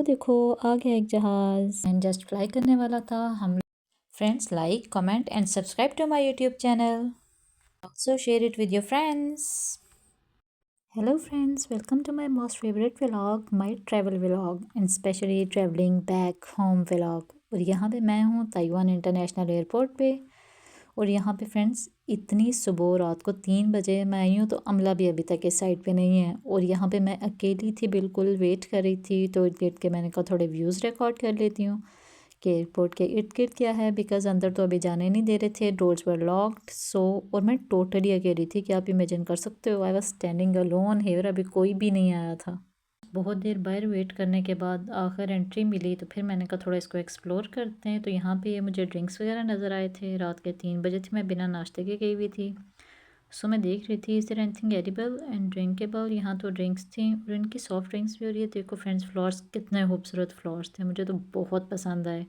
देखो आ गया एक जहाज़ एंड जस्ट फ्लाई करने वाला था। हम friends like comment and subscribe to my YouTube channel, also share it with your friends. Hello friends, welcome to my most favourite vlog, my travel vlog and specially travelling back home vlog. और यहाँ पे मैं हूँ Taiwan international airport पे। और यहाँ पे friends इतनी सुबह रात को 3 बजे मैं आई हूँ, तो अमला भी अभी तक इस साइड पे नहीं है। और यहाँ पे मैं अकेली थी, बिल्कुल वेट कर रही थी। तो इर्द गिर्द के मैंने कहा थोड़े व्यूज़ रिकॉर्ड कर लेती हूँ कि एयरपोर्ट के इर्द गिर्द क्या है, बिकॉज़ अंदर तो अभी जाने नहीं दे रहे थे, डोर्स वर लॉक्ड। सो और मैं टोटली अकेली थी कि आप इमेजिन कर सकते हो, I was standing alone here. अभी कोई भी नहीं आया था। बहुत देर बाहर वेट करने के बाद आखिर एंट्री मिली, तो फिर मैंने कहा थोड़ा इसको एक्सप्लोर करते हैं। तो यहाँ पे ये मुझे ड्रिंक्स वगैरह नज़र आए थे। रात के 3 बजे थी, मैं बिना नाश्ते के गई हुई थी। सो मैं देख रही थी is there anything edible and drinkable. यहाँ तो ड्रिंक्स थी और इनकी सॉफ्ट ड्रिंक्स भी। और ये देखो फ्रेंड्स, फ्लावर्स कितने खूबसूरत फ्लावर्स थे, मुझे तो बहुत पसंद आए,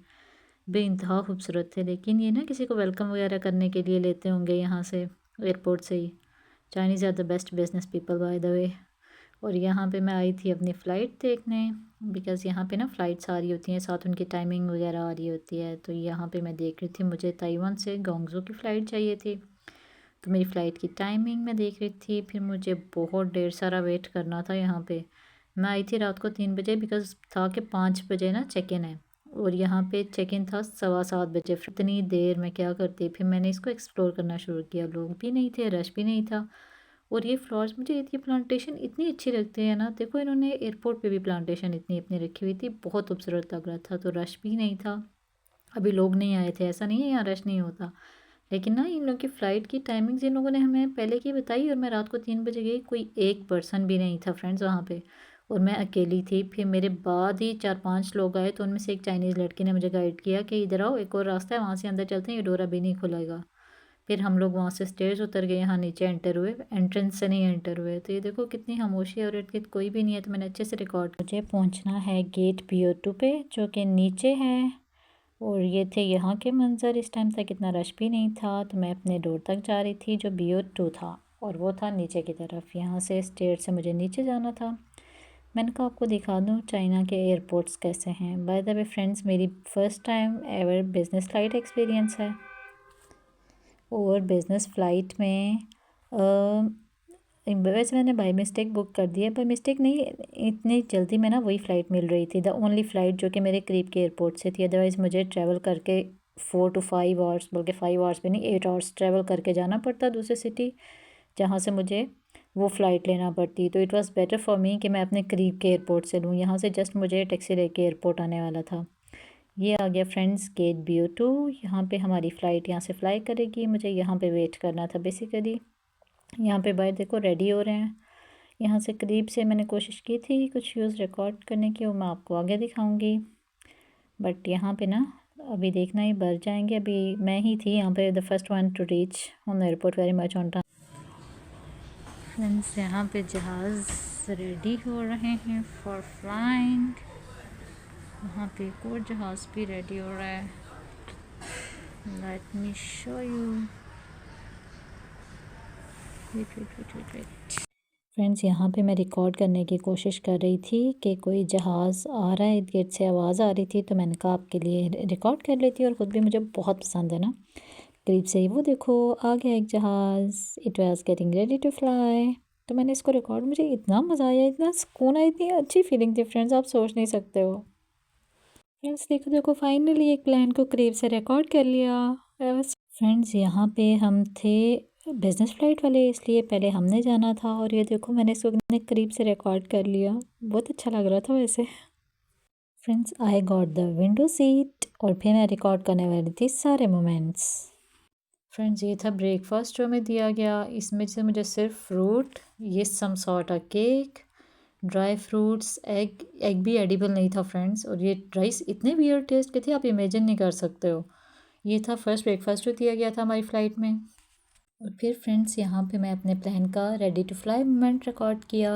बेइंतहा खूबसूरत थे। लेकिन ये ना किसी को वेलकम वगैरह करने के लिए लेते होंगे यहाँ से, एयरपोर्ट से ही। Chinese are the best business people by the way. और यहाँ पे मैं आई थी अपनी फ़्लाइट देखने, बिकॉज़ यहाँ पे ना फ़्लाइट्स आ रही होती हैं, साथ उनकी टाइमिंग वगैरह आ रही होती है। तो यहाँ पे मैं देख रही थी, मुझे ताइवान से गोंगजू की फ़्लाइट चाहिए थी। तो मेरी फ़्लाइट की टाइमिंग मैं देख रही थी। फिर मुझे बहुत ढेर सारा वेट करना था यहाँ पे। मैं आई थी रात को 3 बजे, बिकॉज़ था कि 5 बजे ना चेक इन है। और यहाँ पे चेक इन था 7:15 बजे। फिर इतनी देर मैं क्या करती, फिर मैंने इसको एक्सप्लोर करना शुरू किया। लोग भी नहीं थे, रश भी नहीं था। और ये फ्लावर्स, मुझे ये प्लांटेशन इतनी अच्छी लगती है ना। देखो इन्होंने एयरपोर्ट पे भी प्लांटेशन इतनी अपनी रखी हुई थी, बहुत खूबसूरत लग रहा था। तो रश भी नहीं था, अभी लोग नहीं आए थे। ऐसा नहीं है यहाँ रश नहीं होता, लेकिन ना इन लोगों की फ़्लाइट की टाइमिंग्स इन लोगों ने हमें पहले की बताई। और मैं रात को 3 बजे गई, कोई एक पर्सन भी नहीं था फ्रेंड्स वहाँ पे, और मैं अकेली थी। फिर मेरे बाद ही 4-5 लोग आए, तो उनमें से एक चाइनीज़ लड़की ने मुझे गाइड किया कि इधर आओ, एक और रास्ता है, वहाँ से अंदर चलते हैं, ये डोर अभी नहीं खुलेगा। फिर हम लोग वहाँ से स्टेयर्स उतर गए, यहाँ नीचे एंटर हुए, एंट्रेंस से नहीं एंटर हुए। तो ये देखो कितनी खामोशी है और इर्द गिर्द कोई भी नहीं है। तो मैंने अच्छे से रिकॉर्ड, मुझे पहुँचना है गेट BO2 पे, जो कि नीचे है। और ये थे यहाँ के मंज़र। इस टाइम तक इतना रश भी नहीं था। तो मैं अपने डोर तक जा रही थी, जो BO2 था, और वो था नीचे की तरफ। यहाँ से स्टेयर से मुझे नीचे जाना था। मैंने कहा आपको दिखा दूँ चाइना के एयरपोर्ट्स कैसे हैं। बाय द वे फ्रेंड्स, मेरी first time ever business flight experience है। और बिज़नेस फ़्लाइट में वैसे मैंने बाई मिस्टेक बुक कर दिया, बाई मिस्टेक नहीं, इतनी जल्दी में ना वही फ़्लाइट मिल रही थी, द ओनली फ़्लाइट जो कि मेरे करीब के एयरपोर्ट से थी। अदरवाइज़ मुझे ट्रैवल करके 4 to 5 आवर्स, बल्कि 5 आवर्स भी नहीं, 8 आवर्स ट्रैवल करके जाना पड़ता दूसरी सिटी, जहाँ से मुझे वो फ़्लाइट लेना पड़ती। तो it was better for me कि मैं अपने करीब के एयरपोर्ट से लूँ। यहाँ से जस्ट मुझे टैक्सी लेके एयरपोर्ट आने वाला था। ये आ गया फ्रेंड्स गेट BO2। यहाँ पे हमारी फ़्लाइट यहाँ से फ़्लाई करेगी, मुझे यहाँ पे वेट करना था बेसिकली। यहाँ पे बाहर देखो रेडी हो रहे हैं। यहाँ से करीब से मैंने कोशिश की थी कुछ व्यूज़ रिकॉर्ड करने की, वो मैं आपको आगे दिखाऊंगी। बट यहाँ पे ना अभी देखना ही भर जाएंगे। अभी मैं ही थी यहाँ पे the first one two reach on the airport very much on time. Friends यहाँ पे जहाज़ रेडी हो रहे हैं फॉर फ्लाइंग। वहाँ पे एक और जहाज़ भी रेडी हो रहा है। Let me show you. Wait. Friends यहाँ पे मैं रिकॉर्ड करने की कोशिश कर रही थी कि कोई जहाज़ आ रहा है, इर्द गिर्द से आवाज़ आ रही थी। तो मैंने कहा आपके लिए रिकॉर्ड कर लेती हूँ, और ख़ुद भी मुझे बहुत पसंद है ना करीब से ही। वो देखो आ गया एक जहाज़, it was getting ready to fly. तो मैंने इसको रिकॉर्ड, मुझे इतना मज़ा आया, इतना सुकून आया, इतनी अच्छी फीलिंग थी फ्रेंड्स, आप सोच नहीं सकते हो। फ्रेंड्स देखो देखो फाइनली एक प्लान को करीब से रिकॉर्ड कर लिया। फ्रेंड्स यहाँ पे हम थे बिज़नेस फ़्लाइट वाले, इसलिए पहले हमने जाना था। और ये देखो मैंने इसको कितने करीब से रिकॉर्ड कर लिया, बहुत अच्छा लग रहा था वैसे। Friends I got the window seat, और फिर मैं रिकॉर्ड करने वाली थी सारे मोमेंट्स। फ्रेंड्स ये था ब्रेकफास्ट जो हमें दिया गया। इसमें से मुझे सिर्फ फ्रूट, ये some sort a cake, dry fruits, egg भी एडिबल नहीं था फ्रेंड्स। और ये राइस इतने वियर्ड टेस्ट के थे, आप इमेजिन नहीं कर सकते हो। ये था फर्स्ट ब्रेकफास्ट जो दिया गया था हमारी फ़्लाइट में। और फिर फ्रेंड्स यहाँ पे मैं अपने प्लान का ready to fly moment record किया।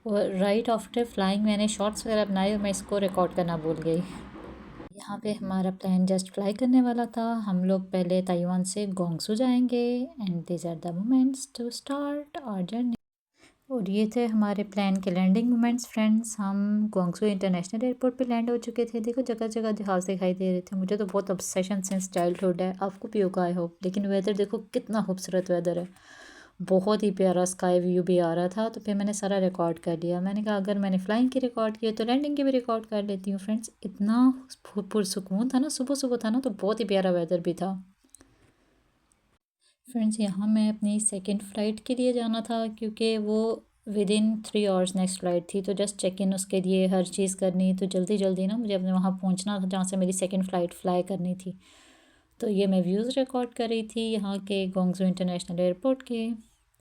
और राइट आफ्टर फ्लाइंग मैंने शॉट्स वगैरह बनाए, और मैं इसको रिकॉर्ड करना भूल गई। यहाँ पे हमारा प्लान जस्ट फ्लाई करने वाला था। हम लोग पहले ताइवान से गोंगसू जाएंगे, and these are the moments to start our journey. और ये थे हमारे प्लान के लैंडिंग मोमेंट्स फ्रेंड्स। हम ग्वांगसू इंटरनेशनल एयरपोर्ट पे लैंड हो चुके थे। देखो जगह जगह जहाज़ दिखाई दे रहे थे। मुझे तो बहुत ऑब्सेशन सिंस चाइल्डहुड है, आपको भी होगा आई होप। लेकिन वेदर देखो कितना खूबसूरत वेदर है, बहुत ही प्यारा स्काई व्यू भी आ रहा था। तो फिर मैंने सारा रिकॉर्ड कर लिया। मैंने कहा अगर मैंने फ़्लाइंग की रिकॉर्ड किया तो लैंडिंग की भी रिकॉर्ड कर लेती हूँ फ्रेंड्स। इतना पुरसुकून था ना, सुबह सुबह था ना, तो बहुत ही प्यारा वेदर भी था फ्रेंड्स। यहाँ मैं अपनी सेकंड फ़्लाइट के लिए जाना था क्योंकि वो with in 3 hours next flight थी। तो जस्ट चेक इन उसके लिए हर चीज़ करनी, तो जल्दी जल्दी ना मुझे अपने वहाँ पहुँचना था जहाँ से मेरी सेकंड फ़्लाइट फ़्लाई करनी थी। तो ये मैं व्यूज़ रिकॉर्ड कर रही थी यहाँ के ग्वांगजू इंटरनेशनल एयरपोर्ट के।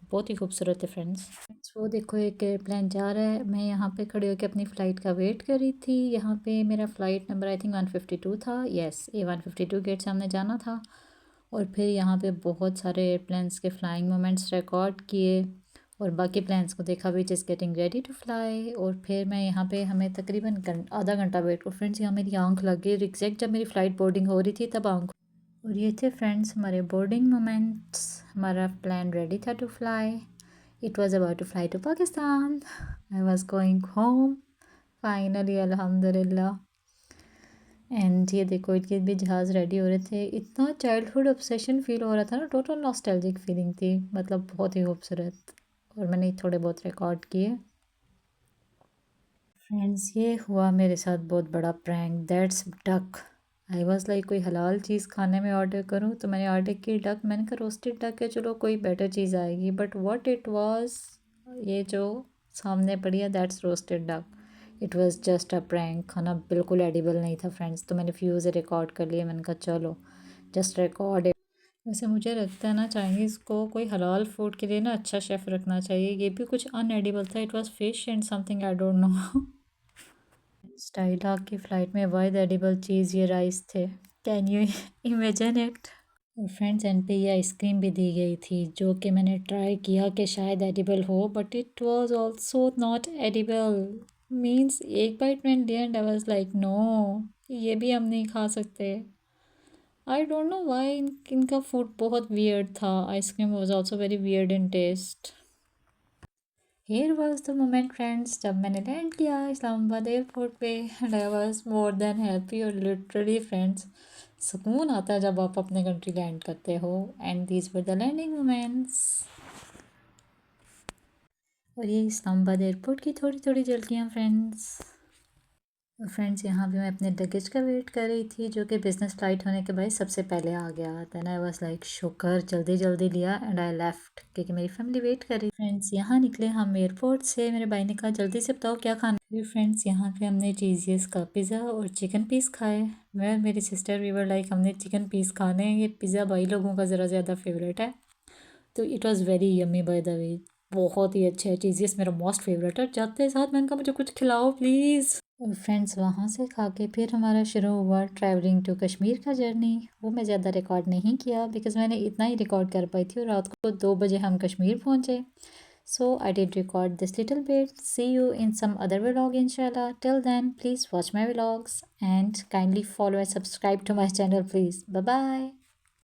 बहुत ही खूबसूरत है फ्रेंड्स। वो देखो एक एयरप्लेन जा रहा है। मैं यहाँ पे खड़े होकर अपनी फ़्लाइट का वेट कर रही थी। यहाँ पे मेरा फ़्लाइट नंबर आई थिंक 152 था। येस, ये 152 गेट से हमने जाना था। और फिर यहाँ पे बहुत सारे एयरप्लेन्स के फ़्लाइंग मोमेंट्स रिकॉर्ड किए और बाकी प्लेन्स को देखा which is getting ready to fly. और फिर मैं यहाँ पे हमें तकरीबन आधा घंटा वेट। और फ्रेंड्स यहाँ मेरी आंख लग गई एग्जैक्ट जब मेरी फ़्लाइट बोर्डिंग हो रही थी तब आंख। और ये थे फ्रेंड्स हमारे बोर्डिंग मोमेंट्स। हमारा प्लान रेडी था to fly. It was about to fly to Pakistan. I was going home finally अल्हम्दुलिल्लाह। एंड ये देखो इनके भी जहाज़ रेडी हो रहे थे। इतना चाइल्डहुड ऑब्सेशन फील हो रहा था ना, टोटल नॉस्टैल्जिक फीलिंग थी, मतलब बहुत ही खूबसूरत। और मैंने थोड़े बहुत रिकॉर्ड किए फ्रेंड्स। ये हुआ मेरे साथ बहुत बड़ा prank, that's duck. I was like कोई हलाल चीज़ खाने में ऑर्डर करूँ, तो मैंने ऑर्डर की डक। मैंने कहा रोस्टेड डक है, चलो कोई बेटर चीज़ आएगी, बट व्हाट इट वाज, ये जो सामने पड़ी है that's roasted duck. It was just a prank. खाना बिल्कुल एडिबल नहीं था फ्रेंड्स। तो मैंने फ्यू से रिकॉर्ड कर लिया। मैंने कहा चलो जस्ट रिकॉर्ड इट। वैसे मुझे लगता है ना चाइनीज़ को कोई हलाल फूड के लिए ना अच्छा शेफ़ रखना चाहिए। ये भी कुछ अनएडिबल था। It was fish and something I don't know. स्टाइला की फ़्लाइट में वाइद एडिबल चीज़ ये राइस थे। Can you imagine it. और फ्रेंड्स एंड पे ये आइसक्रीम भी दी गई थी जो कि मैंने ट्राई किया कि शायद एडिबल हो, but it was also not edible. Means एक बाइट मैंने लिया and I was like no, ये भी हम नहीं खा सकते। आई डोंट नो व्हाई इनका फूड बहुत वियर्ड था। Ice cream was also very weird in taste. Here was the moment friends जब मैंने लैंड किया इस्लामाबाद एयरपोर्ट पे and I was more than happy. और लिटरली फ्रेंड्स सुकून आता है जब आप अपने कंट्री लैंड करते हो। And these were the landing moments. और ये इस्लामाबाद एयरपोर्ट की थोड़ी थोड़ी झलकियाँ फ्रेंड्स। फ्रेंड्स यहाँ भी मैं अपने लगेज का वेट कर रही थी जो कि बिज़नेस फ़्लाइट होने के बाद सबसे पहले आ गया। देन आई वाज लाइक शुक्र, जल्दी जल्दी लिया एंड आई लेफ़्ट क्योंकि मेरी फैमिली वेट कर रही। फ्रेंड्स यहाँ निकले हम एयरपोर्ट से। मेरे भाई ने कहा जल्दी से बताओ क्या खाना है। फ्रेंड्स यहाँ पे हमने चीज़ियस का पिज़्ज़ा और चिकन पीस खाए। मैं मेरी सिस्टर वी वर लाइक हमने चिकन पीस खाने हैं, ये पिज़्ज़ा भाई लोगों का ज़रा ज़्यादा फेवरेट है। तो it was very yummy bye the वे, बहुत ही अच्छा है। चीज़ियस मेरा मोस्ट फेवरेट है। जाते साथ मैंने कहा मुझे कुछ खिलाओ प्लीज़। और फ्रेंड्स वहाँ से खा के फिर हमारा शुरू हुआ ट्रैवलिंग टू कश्मीर का जर्नी। वो मैं ज़्यादा रिकॉर्ड नहीं किया बिकॉज़ मैंने इतना ही रिकॉर्ड कर पाई थी और रात को 2 बजे हम कश्मीर पहुँचे। So I did record this little bit. See you in some other vlog इंशाल्लाह। Till then please watch my vlogs and kindly follow and subscribe to my channel please. Bye bye.